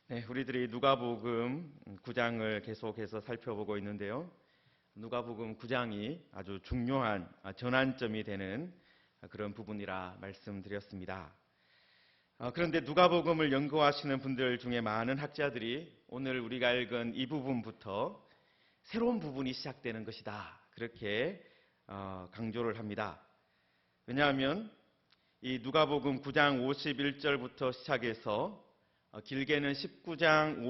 네, 우리들이 누가복음 9장을 계속해서 살펴보고 있는데요. 누가복음 9장이 아주 중요한 전환점이 되는 그런 부분이라 말씀드렸습니다. 그런데 누가복음을 연구하시는 분들 중에 많은 학자들이 오늘 우리가 읽은 이 부분부터 새로운 부분이 시작되는 것이다, 그렇게 강조를 합니다. 왜냐하면 이 누가복음 9장 51절부터 시작해서 길게는 19장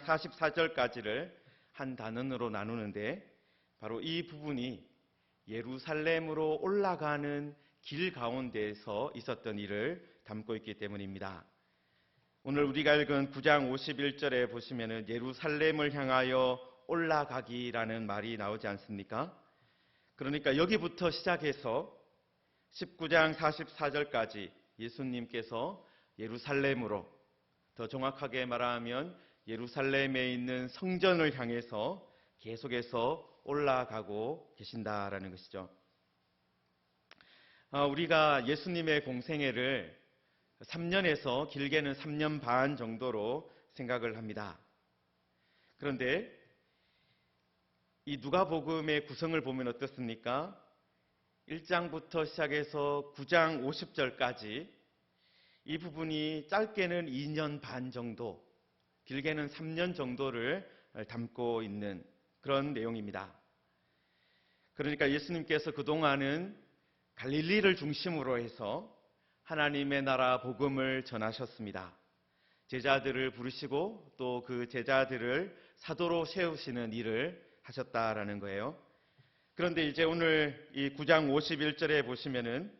44절까지를 한 단원으로 나누는데, 바로 이 부분이 예루살렘으로 올라가는 길 가운데에서 있었던 일을 담고 있기 때문입니다. 오늘 우리가 읽은 9장 51절에 보시면은 예루살렘을 향하여 올라가기라는 말이 나오지 않습니까? 그러니까 여기부터 시작해서 19장 44절까지 예수님께서 예루살렘으로, 더 정확하게 말하면 예루살렘에 있는 성전을 향해서 계속해서 올라가고 계신다라는 것이죠. 우리가 예수님의 공생애를 3년에서 길게는 3년 반 정도로 생각을 합니다. 그런데 이 누가복음의 구성을 보면 어떻습니까? 1장부터 시작해서 9장 50절까지 이 부분이 짧게는 2년 반 정도, 길게는 3년 정도를 담고 있는 그런 내용입니다. 그러니까 예수님께서 그동안은 갈릴리를 중심으로 해서 하나님의 나라 복음을 전하셨습니다. 제자들을 부르시고 또 그 제자들을 사도로 세우시는 일을 하셨다라는 거예요. 그런데 이제 오늘 이 9장 51절에 보시면은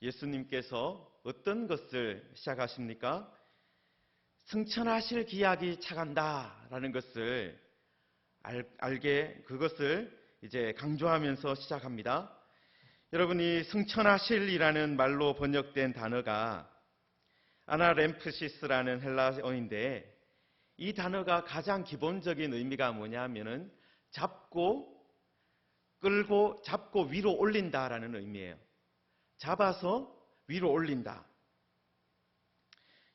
예수님께서 어떤 것을 시작하십니까? 승천하실 기약이 차간다라는 것을 그것을 이제 강조하면서 시작합니다. 여러분이 승천하실이라는 말로 번역된 단어가 아나렘프시스라는 헬라어인데, 이 단어가 가장 기본적인 의미가 뭐냐면은 잡고 위로 올린다라는 의미예요. 잡아서 위로 올린다.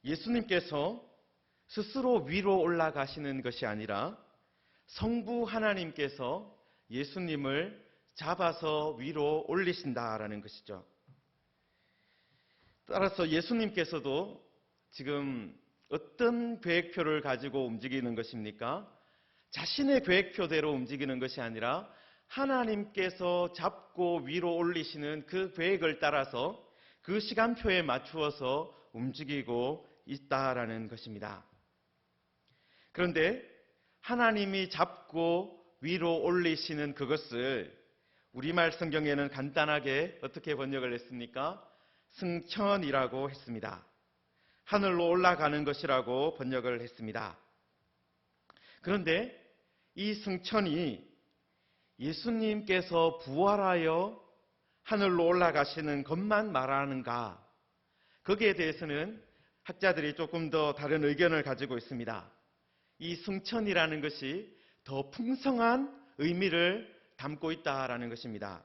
예수님께서 스스로 위로 올라가시는 것이 아니라 성부 하나님께서 예수님을 잡아서 위로 올리신다라는 것이죠. 따라서 예수님께서도 지금 어떤 계획표를 가지고 움직이는 것입니까? 자신의 계획표대로 움직이는 것이 아니라 하나님께서 잡고 위로 올리시는 그 계획을 따라서 그 시간표에 맞추어서 움직이고 있다라는 것입니다. 그런데 하나님이 잡고 위로 올리시는 그것을 우리말 성경에는 간단하게 어떻게 번역을 했습니까? 승천이라고 했습니다. 하늘로 올라가는 것이라고 번역을 했습니다. 그런데 이 승천이 예수님께서 부활하여 하늘로 올라가시는 것만 말하는가? 거기에 대해서는 학자들이 조금 더 다른 의견을 가지고 있습니다. 이 승천이라는 것이 더 풍성한 의미를 담고 있다라는 것입니다.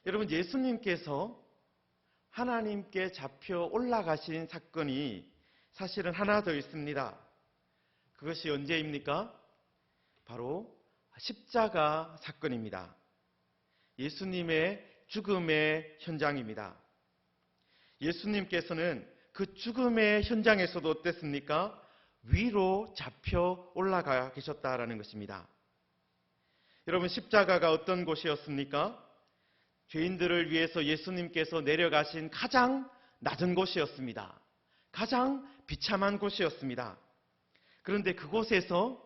여러분, 예수님께서 하나님께 잡혀 올라가신 사건이 사실은 하나 더 있습니다. 그것이 언제입니까? 바로 십자가 사건입니다. 예수님의 죽음의 현장입니다. 예수님께서는 그 죽음의 현장에서도 어땠습니까? 위로 잡혀 올라가 계셨다라는 것입니다. 여러분, 십자가가 어떤 곳이었습니까? 죄인들을 위해서 예수님께서 내려가신 가장 낮은 곳이었습니다. 가장 비참한 곳이었습니다. 그런데 그곳에서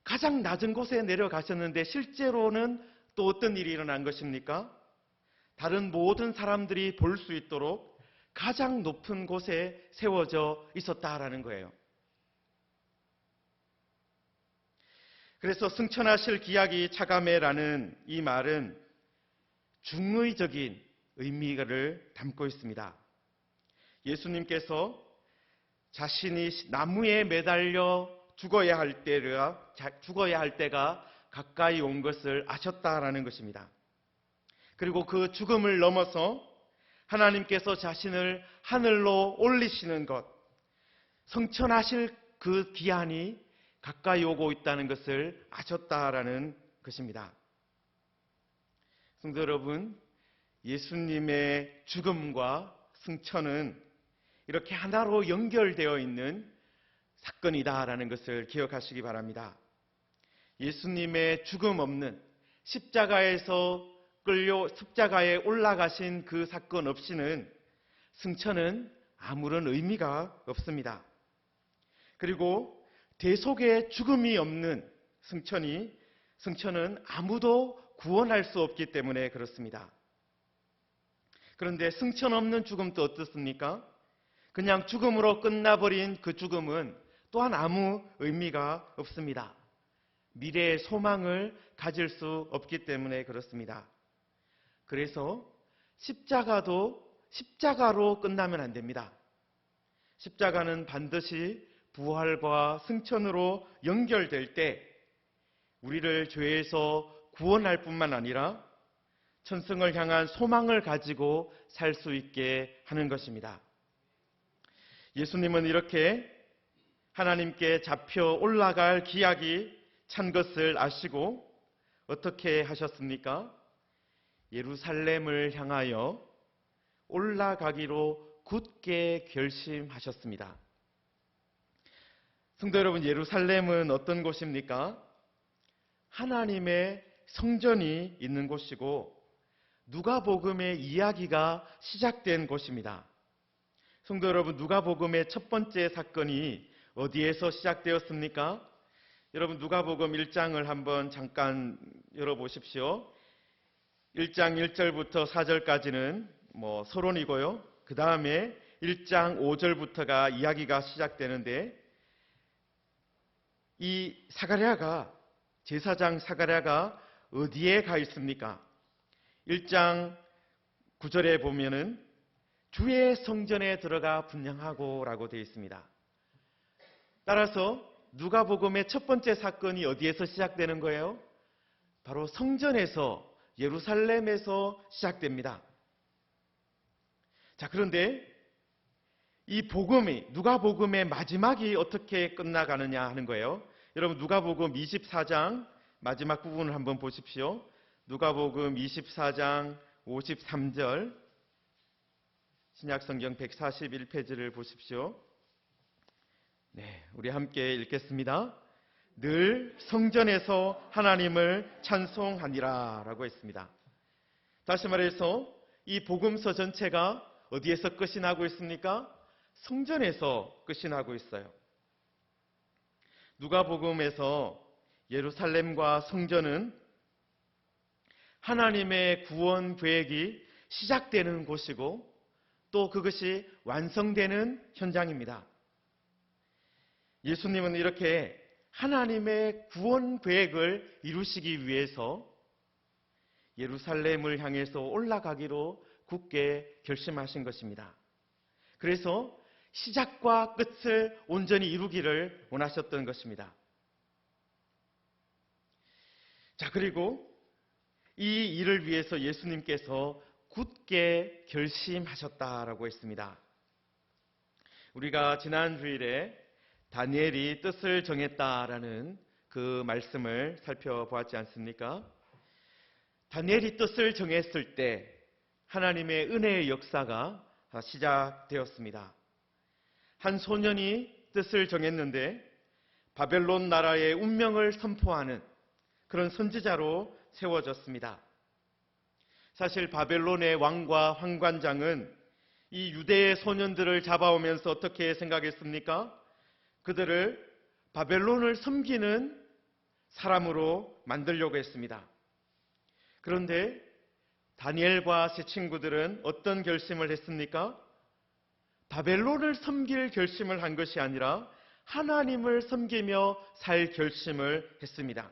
가장 낮은 곳에 내려가셨는데 실제로는 또 어떤 일이 일어난 것입니까? 다른 모든 사람들이 볼 수 있도록 가장 높은 곳에 세워져 있었다라는 거예요. 그래서 승천하실 기약이 차감해라는 이 말은 중의적인 의미를 담고 있습니다. 예수님께서 자신이 나무에 매달려 죽어야 할 때가 가까이 온 것을 아셨다라는 것입니다. 그리고 그 죽음을 넘어서 하나님께서 자신을 하늘로 올리시는 것, 성천하실 그 기한이 가까이 오고 있다는 것을 아셨다라는 것입니다. 성도 여러분, 예수님의 죽음과 승천은 이렇게 하나로 연결되어 있는 사건이다라는 것을 기억하시기 바랍니다. 예수님의 죽음 없는 십자가에 올라가신 그 사건 없이는 승천은 아무런 의미가 없습니다. 그리고 대속의 죽음이 없는 승천은 아무도 구원할 수 없기 때문에 그렇습니다. 그런데 승천 없는 죽음도 어떻습니까? 그냥 죽음으로 끝나버린 그 죽음은 또한 아무 의미가 없습니다. 미래의 소망을 가질 수 없기 때문에 그렇습니다. 그래서 십자가로 끝나면 안 됩니다. 십자가는 반드시 부활과 승천으로 연결될 때 우리를 죄에서 구원할 뿐만 아니라 천승을 향한 소망을 가지고 살 수 있게 하는 것입니다. 예수님은 이렇게 하나님께 잡혀 올라갈 기약이 찬 것을 아시고 어떻게 하셨습니까? 예루살렘을 향하여 올라가기로 굳게 결심하셨습니다. 성도 여러분, 예루살렘은 어떤 곳입니까? 하나님의 성전이 있는 곳이고 누가복음의 이야기가 시작된 곳입니다. 성도 여러분, 누가복음의 첫 번째 사건이 어디에서 시작되었습니까? 여러분, 누가복음 1장을 한번 잠깐 열어보십시오. 1장 1절부터 4절까지는 서론이고요. 그 다음에 1장 5절부터가 이야기가 시작되는데, 이 제사장 사가랴가 어디에 가 있습니까? 1장 9절에 보면은 주의 성전에 들어가 분향하고 라고 되어 있습니다. 따라서 누가복음의 첫 번째 사건이 어디에서 시작되는 거예요? 바로 성전에서, 예루살렘에서 시작됩니다. 자, 그런데 이 누가복음의 마지막이 어떻게 끝나가느냐 하는 거예요. 여러분, 누가복음 24장 마지막 부분을 한번 보십시오. 누가복음 24장 53절, 신약성경 141페이지를 보십시오. 네, 우리 함께 읽겠습니다. 늘 성전에서 하나님을 찬송하니라 라고 했습니다. 다시 말해서 이 복음서 전체가 어디에서 끝이 나고 있습니까? 성전에서 끝이 나고 있어요. 누가복음에서 예루살렘과 성전은 하나님의 구원 계획이 시작되는 곳이고 또 그것이 완성되는 현장입니다. 예수님은 이렇게 하나님의 구원 계획을 이루시기 위해서 예루살렘을 향해서 올라가기로 굳게 결심하신 것입니다. 그래서 시작과 끝을 온전히 이루기를 원하셨던 것입니다. 자, 그리고 이 일을 위해서 예수님께서 굳게 결심하셨다라고 했습니다. 우리가 지난 주일에 다니엘이 뜻을 정했다라는 그 말씀을 살펴보았지 않습니까? 다니엘이 뜻을 정했을 때 하나님의 은혜의 역사가 시작되었습니다. 한 소년이 뜻을 정했는데 바벨론 나라의 운명을 선포하는 그런 선지자로 세워졌습니다. 사실 바벨론의 왕과 환관장은 이 유대의 소년들을 잡아오면서 어떻게 생각했습니까? 그들을 바벨론을 섬기는 사람으로 만들려고 했습니다. 그런데 다니엘과 세 친구들은 어떤 결심을 했습니까? 바벨론을 섬길 결심을 한 것이 아니라 하나님을 섬기며 살 결심을 했습니다.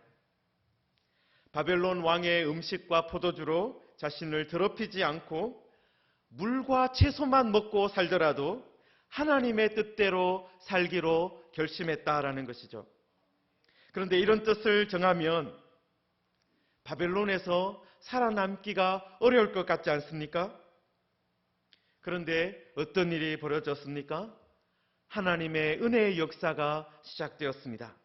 바벨론 왕의 음식과 포도주로 자신을 더럽히지 않고 물과 채소만 먹고 살더라도 하나님의 뜻대로 살기로 결심했다라는 것이죠. 그런데 이런 뜻을 정하면 바벨론에서 살아남기가 어려울 것 같지 않습니까? 그런데 어떤 일이 벌어졌습니까? 하나님의 은혜의 역사가 시작되었습니다.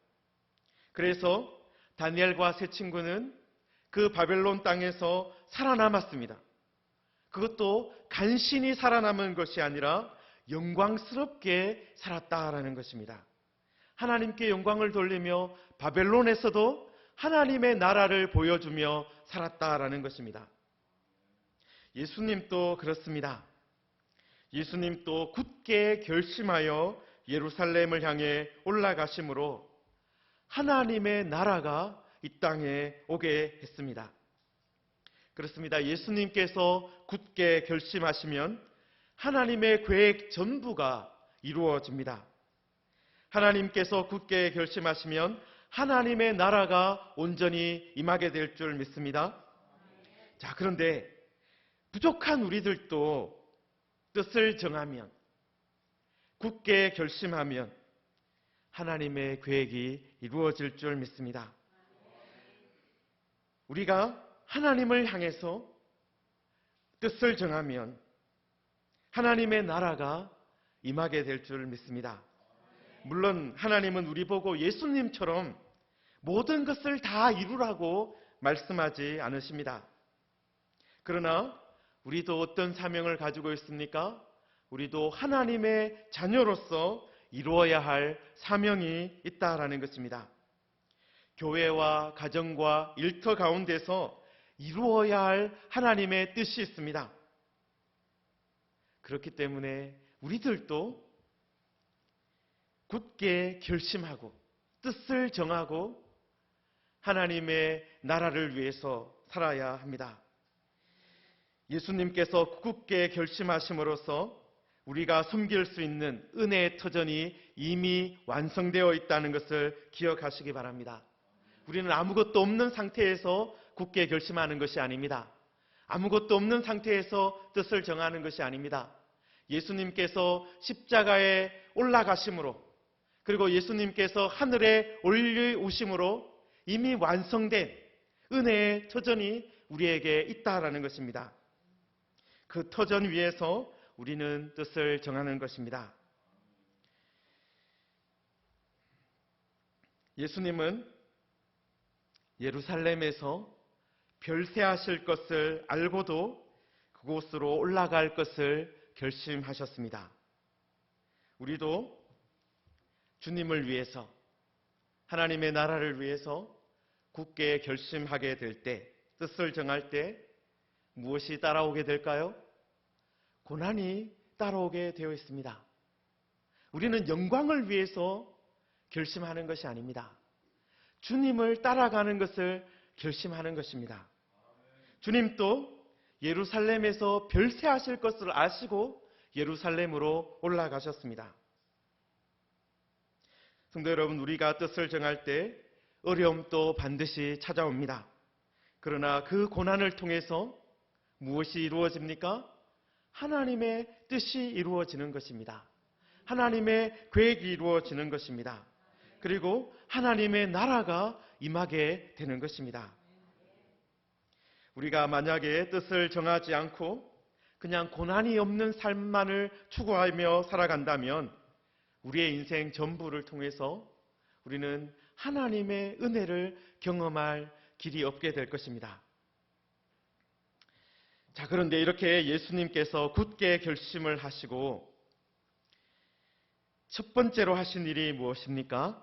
그래서 다니엘과 세 친구는 그 바벨론 땅에서 살아남았습니다. 그것도 간신히 살아남은 것이 아니라 영광스럽게 살았다라는 것입니다. 하나님께 영광을 돌리며 바벨론에서도 하나님의 나라를 보여주며 살았다라는 것입니다. 예수님도 그렇습니다. 예수님도 굳게 결심하여 예루살렘을 향해 올라가심으로 하나님의 나라가 이 땅에 오게 했습니다. 그렇습니다. 예수님께서 굳게 결심하시면 하나님의 계획 전부가 이루어집니다. 하나님께서 굳게 결심하시면 하나님의 나라가 온전히 임하게 될 줄 믿습니다. 자, 그런데 부족한 우리들도 뜻을 정하면, 굳게 결심하면 하나님의 계획이 이루어질 줄 믿습니다. 우리가 하나님을 향해서 뜻을 정하면 하나님의 나라가 임하게 될 줄 믿습니다. 물론 하나님은 우리 보고 예수님처럼 모든 것을 다 이루라고 말씀하지 않으십니다. 그러나 우리도 어떤 사명을 가지고 있습니까? 우리도 하나님의 자녀로서 이루어야 할 사명이 있다라는 것입니다. 교회와 가정과 일터 가운데서 이루어야 할 하나님의 뜻이 있습니다. 그렇기 때문에 우리들도 굳게 결심하고 뜻을 정하고 하나님의 나라를 위해서 살아야 합니다. 예수님께서 굳게 결심하심으로써 우리가 섬길 수 있는 은혜의 터전이 이미 완성되어 있다는 것을 기억하시기 바랍니다. 우리는 아무것도 없는 상태에서 굳게 결심하는 것이 아닙니다. 아무것도 없는 상태에서 뜻을 정하는 것이 아닙니다. 예수님께서 십자가에 올라가심으로, 그리고 예수님께서 하늘에 올리우심으로 이미 완성된 은혜의 터전이 우리에게 있다라는 것입니다. 그 터전 위에서 우리는 뜻을 정하는 것입니다. 예수님은 예루살렘에서 별세하실 것을 알고도 그곳으로 올라갈 것을 결심하셨습니다. 우리도 주님을 위해서, 하나님의 나라를 위해서 굳게 결심하게 될 때, 뜻을 정할 때 무엇이 따라오게 될까요? 고난이 따라오게 되어 있습니다. 우리는 영광을 위해서 결심하는 것이 아닙니다. 주님을 따라가는 것을 결심하는 것입니다. 주님도 예루살렘에서 별세하실 것을 아시고 예루살렘으로 올라가셨습니다. 성도 여러분, 우리가 뜻을 정할 때 어려움도 반드시 찾아옵니다. 그러나 그 고난을 통해서 무엇이 이루어집니까? 하나님의 뜻이 이루어지는 것입니다. 하나님의 계획이 이루어지는 것입니다. 그리고 하나님의 나라가 임하게 되는 것입니다. 우리가 만약에 뜻을 정하지 않고 그냥 고난이 없는 삶만을 추구하며 살아간다면 우리의 인생 전부를 통해서 우리는 하나님의 은혜를 경험할 길이 없게 될 것입니다. 자, 그런데 이렇게 예수님께서 굳게 결심을 하시고 첫 번째로 하신 일이 무엇입니까?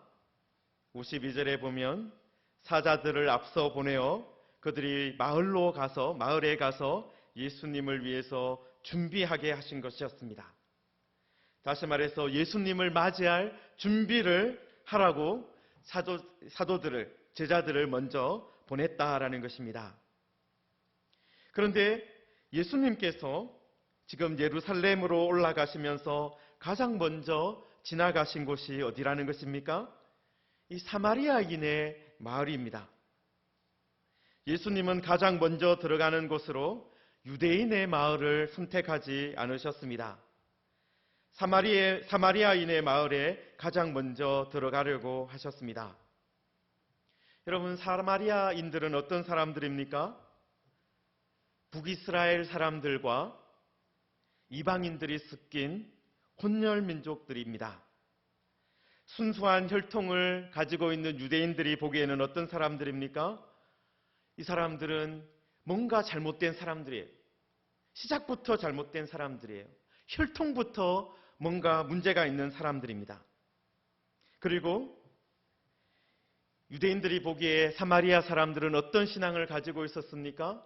52절에 보면 사자들을 앞서 보내어 그들이 마을에 가서 예수님을 위해서 준비하게 하신 것이었습니다. 다시 말해서 예수님을 맞이할 준비를 하라고 제자들을 먼저 보냈다라는 것입니다. 그런데 예수님께서 지금 예루살렘으로 올라가시면서 가장 먼저 지나가신 곳이 어디라는 것입니까? 이 사마리아인의 마을입니다. 예수님은 가장 먼저 들어가는 곳으로 유대인의 마을을 선택하지 않으셨습니다. 사마리아인의 마을에 가장 먼저 들어가려고 하셨습니다. 여러분, 사마리아인들은 어떤 사람들입니까? 북이스라엘 사람들과 이방인들이 섞인 혼혈 민족들입니다. 순수한 혈통을 가지고 있는 유대인들이 보기에는 어떤 사람들입니까? 이 사람들은 뭔가 잘못된 사람들이에요. 시작부터 잘못된 사람들이에요. 혈통부터 뭔가 문제가 있는 사람들입니다. 그리고 유대인들이 보기에 사마리아 사람들은 어떤 신앙을 가지고 있었습니까?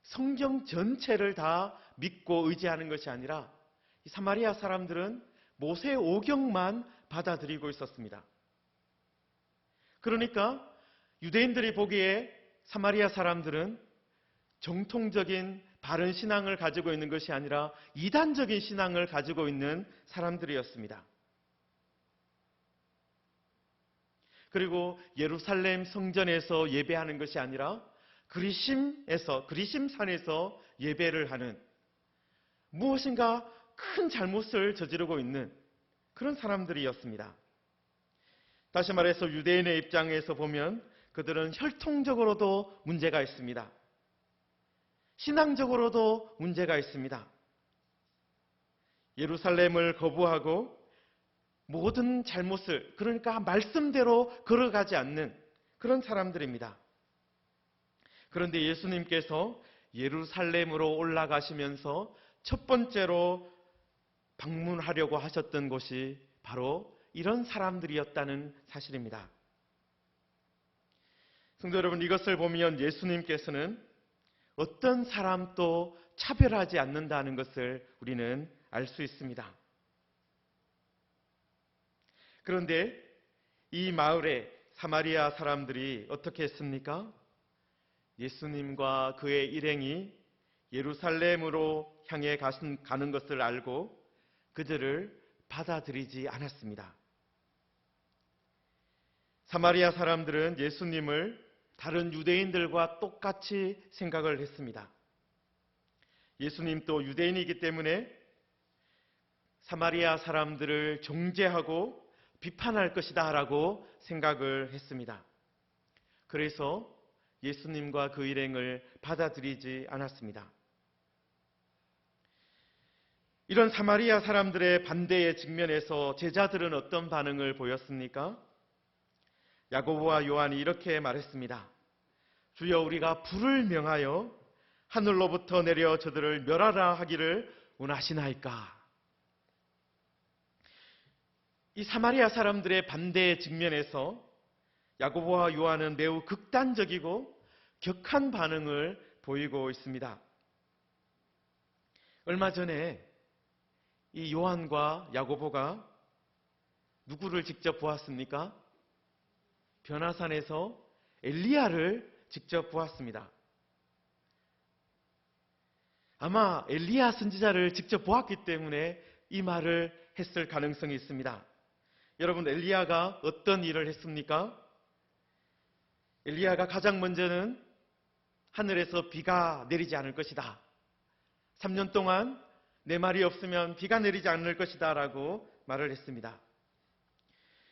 성경 전체를 다 믿고 의지하는 것이 아니라 이 사마리아 사람들은 모세 오경만 받아들이고 있었습니다. 그러니까 유대인들이 보기에 사마리아 사람들은 정통적인 바른 신앙을 가지고 있는 것이 아니라 이단적인 신앙을 가지고 있는 사람들이었습니다. 그리고 예루살렘 성전에서 예배하는 것이 아니라 그리심산에서 예배를 하는 무엇인가 큰 잘못을 저지르고 있는 그런 사람들이었습니다. 다시 말해서 유대인의 입장에서 보면 그들은 혈통적으로도 문제가 있습니다. 신앙적으로도 문제가 있습니다. 예루살렘을 거부하고 모든 잘못을, 그러니까 말씀대로 걸어가지 않는 그런 사람들입니다. 그런데 예수님께서 예루살렘으로 올라가시면서 첫 번째로 방문하려고 하셨던 곳이 바로 이런 사람들이었다는 사실입니다. 성도 여러분, 이것을 보면 예수님께서는 어떤 사람도 차별하지 않는다는 것을 우리는 알 수 있습니다. 그런데 이 마을의 사마리아 사람들이 어떻게 했습니까? 예수님과 그의 일행이 예루살렘으로 향해 가는 것을 알고 그들을 받아들이지 않았습니다. 사마리아 사람들은 예수님을 다른 유대인들과 똑같이 생각을 했습니다. 예수님도 유대인이기 때문에 사마리아 사람들을 정죄하고 비판할 것이다 라고 생각을 했습니다. 그래서 예수님과 그 일행을 받아들이지 않았습니다. 이런 사마리아 사람들의 반대에 직면해서 제자들은 어떤 반응을 보였습니까? 야고보와 요한이 이렇게 말했습니다. 주여, 우리가 불을 명하여 하늘로부터 내려 저들을 멸하라 하기를 원하시나이까? 이 사마리아 사람들의 반대에 직면해서 야고보와 요한은 매우 극단적이고 격한 반응을 보이고 있습니다. 얼마 전에 이 요한과 야고보가 누구를 직접 보았습니까? 변화산에서 엘리야를 직접 보았습니다. 아마 엘리야 선지자를 직접 보았기 때문에 이 말을 했을 가능성이 있습니다. 여러분, 엘리야가 어떤 일을 했습니까? 엘리야가 가장 먼저는 하늘에서 비가 내리지 않을 것이다. 3년 동안 내 말이 없으면 비가 내리지 않을 것이다 라고 말을 했습니다.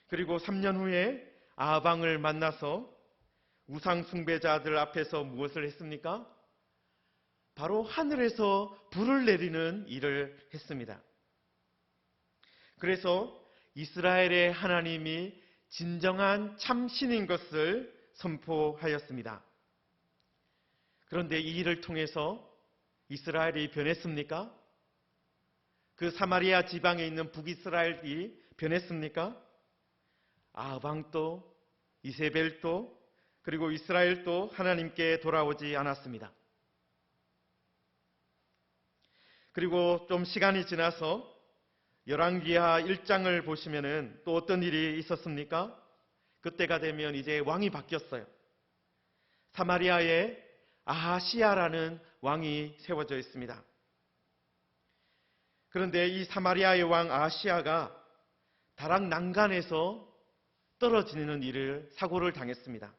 그리고 3년 후에 아방을 만나서 우상 숭배자들 앞에서 무엇을 했습니까? 바로 하늘에서 불을 내리는 일을 했습니다. 그래서 이스라엘의 하나님이 진정한 참신인 것을 선포하였습니다. 그런데 이 일을 통해서 이스라엘이 변했습니까? 그 사마리아 지방에 있는 북이스라엘이 변했습니까? 아방도 이세벨도 그리고 이스라엘도 하나님께 돌아오지 않았습니다. 그리고 좀 시간이 지나서 열왕기하 1장을 보시면은 또 어떤 일이 있었습니까? 그때가 되면 이제 왕이 바뀌었어요. 사마리아에 아하시야라는 왕이 세워져 있습니다. 그런데 이 사마리아의 왕 아하시야가 다락 난간에서 떨어지는 사고를 당했습니다.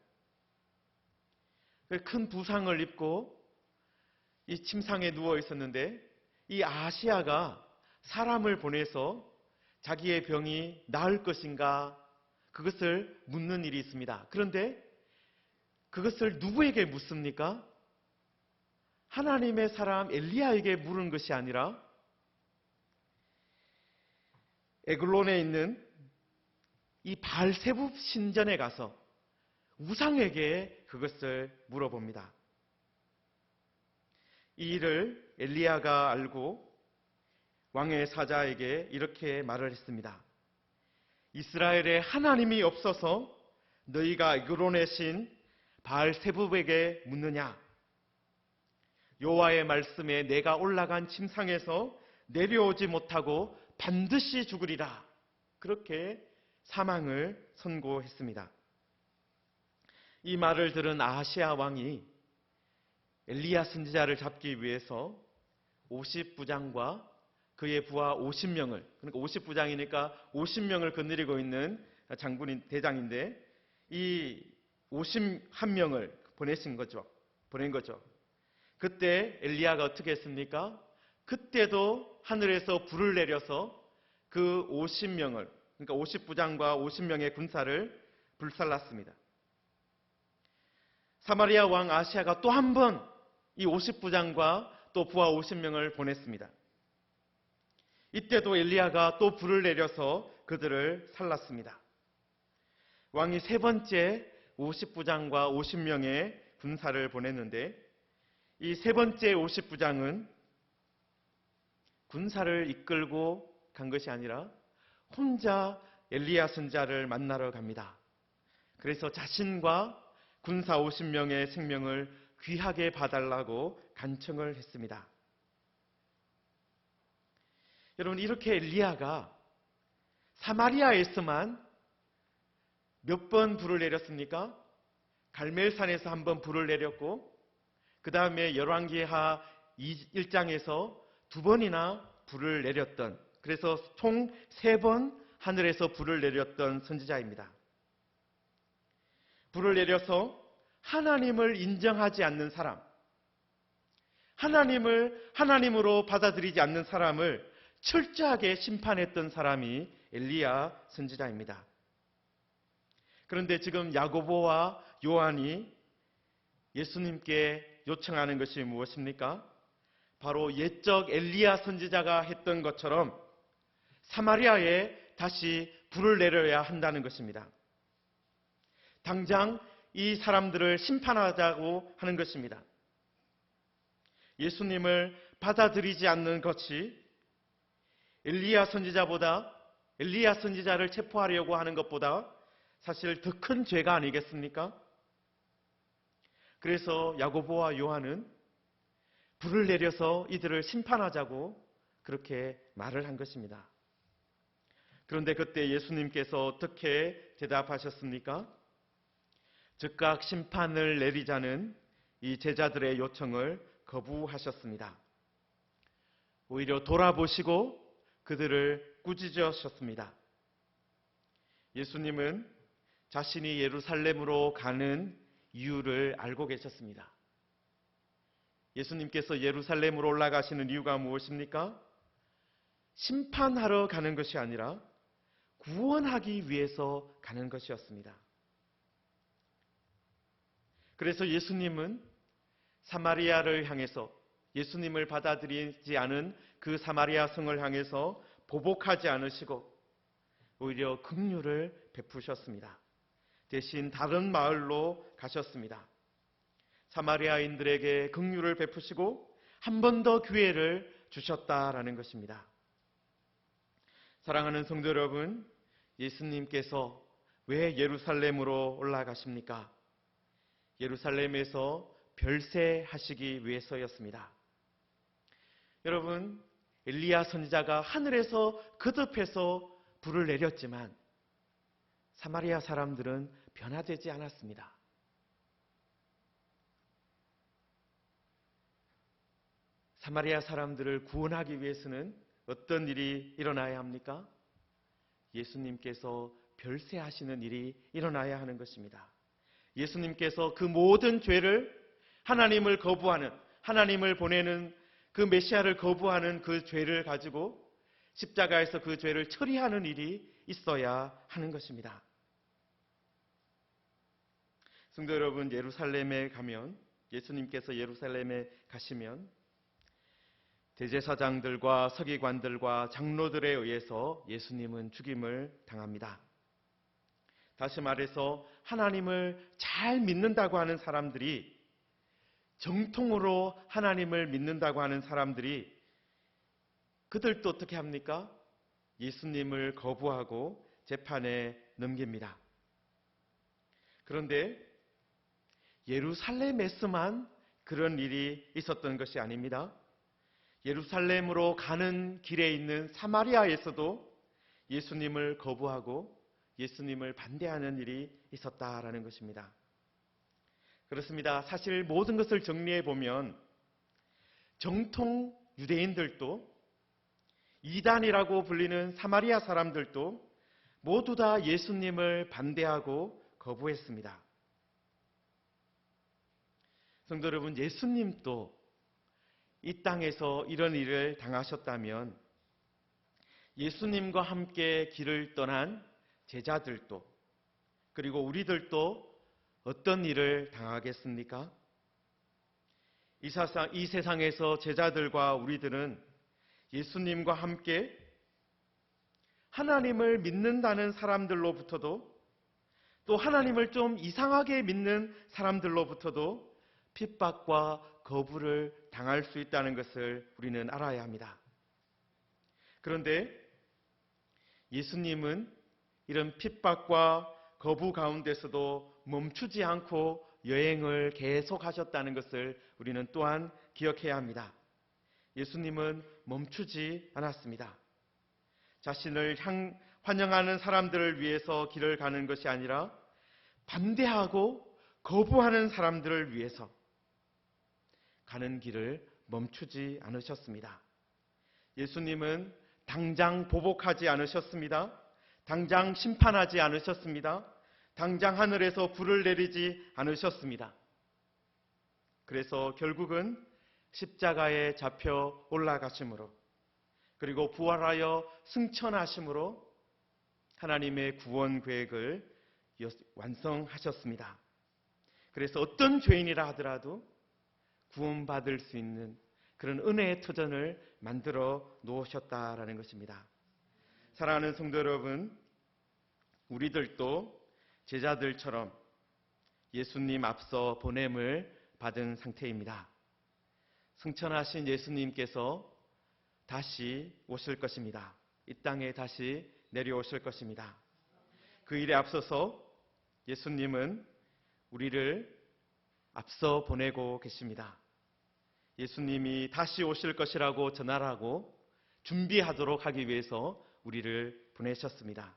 큰 부상을 입고 이 침상에 누워 있었는데 이 아하시야가 사람을 보내서 자기의 병이 나을 것인가 그것을 묻는 일이 있습니다. 그런데 그것을 누구에게 묻습니까? 하나님의 사람 엘리야에게 물은 것이 아니라 에글론에 있는 이 바알세붑 신전에 가서 우상에게 그것을 물어봅니다. 이 일을 엘리야가 알고 왕의 사자에게 이렇게 말을 했습니다. 이스라엘에 하나님이 없어서 너희가 이끌어내신 바알세붑에게 묻느냐? 여호와의 말씀에 내가 올라간 침상에서 내려오지 못하고 반드시 죽으리라. 그렇게 사망을 선고했습니다. 이 말을 들은 아하시아 왕이 엘리야 선지자를 잡기 위해서 50부장과 그의 부하 50명을, 그러니까 50부장이니까 50명을 거느리고 있는 장군인 대장인데 이 51명을 보낸 거죠. 그때 엘리야가 어떻게 했습니까? 그때도 하늘에서 불을 내려서 그 50명을, 그러니까 50부장과 50명의 군사를 불살랐습니다. 사마리아 왕 아하시아가 또 한 번 이 50부장과 또 부하 50명을 보냈습니다. 이때도 엘리야가 또 불을 내려서 그들을 살랐습니다. 왕이 세 번째 50부장과 50명의 군사를 보냈는데 이 세 번째 50부장은 군사를 이끌고 간 것이 아니라 혼자 엘리야 선지자를 만나러 갑니다. 그래서 자신과 군사 50명의 생명을 귀하게 봐달라고 간청을 했습니다. 여러분, 이렇게 엘리야가 사마리아에서만 몇 번 불을 내렸습니까? 갈멜산에서 한 번 불을 내렸고 그 다음에 열왕기하 1장에서 두 번이나 불을 내렸던, 그래서 총 3번 하늘에서 불을 내렸던 선지자입니다. 불을 내려서 하나님을 인정하지 않는 사람, 하나님을 하나님으로 받아들이지 않는 사람을 철저하게 심판했던 사람이 엘리야 선지자입니다. 그런데 지금 야고보와 요한이 예수님께 요청하는 것이 무엇입니까? 바로 옛적 엘리야 선지자가 했던 것처럼 사마리아에 다시 불을 내려야 한다는 것입니다. 당장 이 사람들을 심판하자고 하는 것입니다. 예수님을 받아들이지 않는 것이 엘리야 선지자를 체포하려고 하는 것보다 사실 더 큰 죄가 아니겠습니까? 그래서 야고보와 요한은 불을 내려서 이들을 심판하자고 그렇게 말을 한 것입니다. 그런데 그때 예수님께서 어떻게 대답하셨습니까? 즉각 심판을 내리자는 이 제자들의 요청을 거부하셨습니다. 오히려 돌아보시고 그들을 꾸짖으셨습니다. 예수님은 자신이 예루살렘으로 가는 이유를 알고 계셨습니다. 예수님께서 예루살렘으로 올라가시는 이유가 무엇입니까? 심판하러 가는 것이 아니라 구원하기 위해서 가는 것이었습니다. 그래서 예수님은 사마리아를 향해서, 예수님을 받아들이지 않은 그 사마리아 성을 향해서 보복하지 않으시고 오히려 긍휼을 베푸셨습니다. 대신 다른 마을로 가셨습니다. 사마리아인들에게 긍휼을 베푸시고 한 번 더 기회를 주셨다라는 것입니다. 사랑하는 성도 여러분, 예수님께서 왜 예루살렘으로 올라가십니까? 예루살렘에서 별세하시기 위해서였습니다. 여러분, 엘리야 선지자가 하늘에서 거듭해서 불을 내렸지만 사마리아 사람들은 변화되지 않았습니다. 사마리아 사람들을 구원하기 위해서는 어떤 일이 일어나야 합니까? 예수님께서 별세하시는 일이 일어나야 하는 것입니다. 예수님께서 그 모든 죄를, 하나님을 거부하는, 하나님을 보내는 그 메시아를 거부하는 그 죄를 가지고 십자가에서 그 죄를 처리하는 일이 있어야 하는 것입니다. 성도 여러분, 예루살렘에 가면, 예수님께서 예루살렘에 가시면 대제사장들과 서기관들과 장로들에 의해서 예수님은 죽임을 당합니다. 다시 말해서 하나님을 잘 믿는다고 하는 사람들이, 정통으로 하나님을 믿는다고 하는 사람들이, 그들도 어떻게 합니까? 예수님을 거부하고 재판에 넘깁니다. 그런데 예루살렘에서만 그런 일이 있었던 것이 아닙니다. 예루살렘으로 가는 길에 있는 사마리아에서도 예수님을 거부하고 예수님을 반대하는 일이 있었다라는 것입니다. 그렇습니다. 사실 모든 것을 정리해 보면 정통 유대인들도, 이단이라고 불리는 사마리아 사람들도 모두 다 예수님을 반대하고 거부했습니다. 성도 여러분, 예수님도 이 땅에서 이런 일을 당하셨다면 예수님과 함께 길을 떠난 제자들도, 그리고 우리들도 어떤 일을 당하겠습니까? 이 세상에서 제자들과 우리들은 예수님과 함께 하나님을 믿는다는 사람들로부터도, 또 하나님을 좀 이상하게 믿는 사람들로부터도 핍박과 거부를 당할 수 있다는 것을 우리는 알아야 합니다. 그런데 예수님은 이런 핍박과 거부 가운데서도 멈추지 않고 여행을 계속하셨다는 것을 우리는 또한 기억해야 합니다. 예수님은 멈추지 않았습니다. 자신을 환영하는 사람들을 위해서 길을 가는 것이 아니라 반대하고 거부하는 사람들을 위해서 가는 길을 멈추지 않으셨습니다. 예수님은 당장 보복하지 않으셨습니다. 당장 심판하지 않으셨습니다. 당장 하늘에서 불을 내리지 않으셨습니다. 그래서 결국은 십자가에 잡혀 올라가심으로, 그리고 부활하여 승천하심으로 하나님의 구원 계획을 완성하셨습니다. 그래서 어떤 죄인이라 하더라도 구원받을 수 있는 그런 은혜의 터전을 만들어 놓으셨다라는 것입니다. 사랑하는 성도 여러분, 우리들도 제자들처럼 예수님 앞서 보냄을 받은 상태입니다. 승천하신 예수님께서 다시 오실 것입니다. 이 땅에 다시 내려오실 것입니다. 그 일에 앞서서 예수님은 우리를 앞서 보내고 계십니다. 예수님이 다시 오실 것이라고 전하라고 준비하도록 하기 위해서 우리를 보내셨습니다.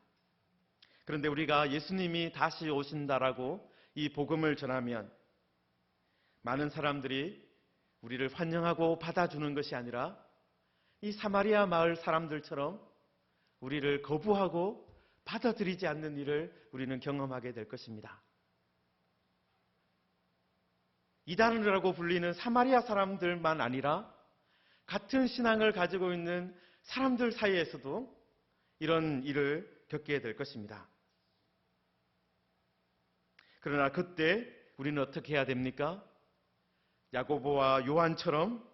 그런데 우리가 예수님이 다시 오신다라고 이 복음을 전하면 많은 사람들이 우리를 환영하고 받아주는 것이 아니라 이 사마리아 마을 사람들처럼 우리를 거부하고 받아들이지 않는 일을 우리는 경험하게 될 것입니다. 이단이라고 불리는 사마리아 사람들만 아니라 같은 신앙을 가지고 있는 사람들 사이에서도 이런 일을 겪게 될 것입니다. 그러나 그때 우리는 어떻게 해야 됩니까? 야고보와 요한처럼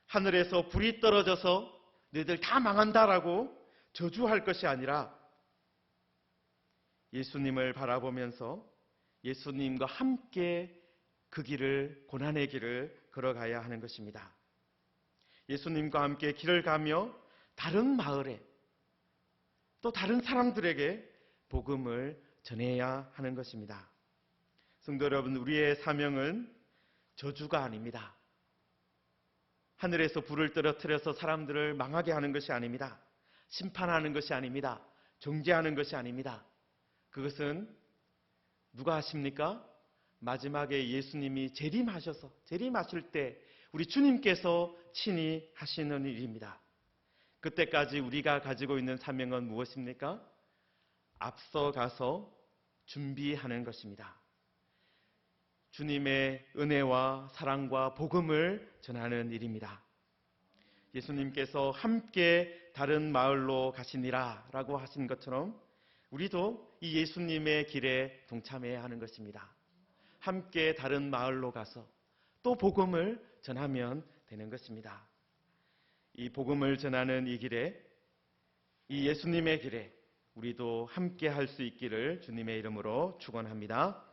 하늘에서 불이 떨어져서 너희들 다 망한다라고 저주할 것이 아니라 예수님을 바라보면서 예수님과 함께 그 길을, 고난의 길을 걸어가야 하는 것입니다. 예수님과 함께 길을 가며 다른 마을에, 또 다른 사람들에게 복음을 전해야 하는 것입니다. 성도 여러분, 우리의 사명은 저주가 아닙니다. 하늘에서 불을 떨어뜨려서 사람들을 망하게 하는 것이 아닙니다. 심판하는 것이 아닙니다. 정죄하는 것이 아닙니다. 그것은 누가 하십니까? 마지막에 예수님이 재림하실 때 우리 주님께서 친히 하시는 일입니다. 그때까지 우리가 가지고 있는 사명은 무엇입니까? 앞서가서 준비하는 것입니다. 주님의 은혜와 사랑과 복음을 전하는 일입니다. 예수님께서 함께 다른 마을로 가시니라 라고 하신 것처럼 우리도 이 예수님의 길에 동참해야 하는 것입니다. 함께 다른 마을로 가서 또 복음을 전하면 되는 것입니다. 이 복음을 전하는 이 길에, 이 예수님의 길에 우리도 함께 할 수 있기를 주님의 이름으로 축원합니다.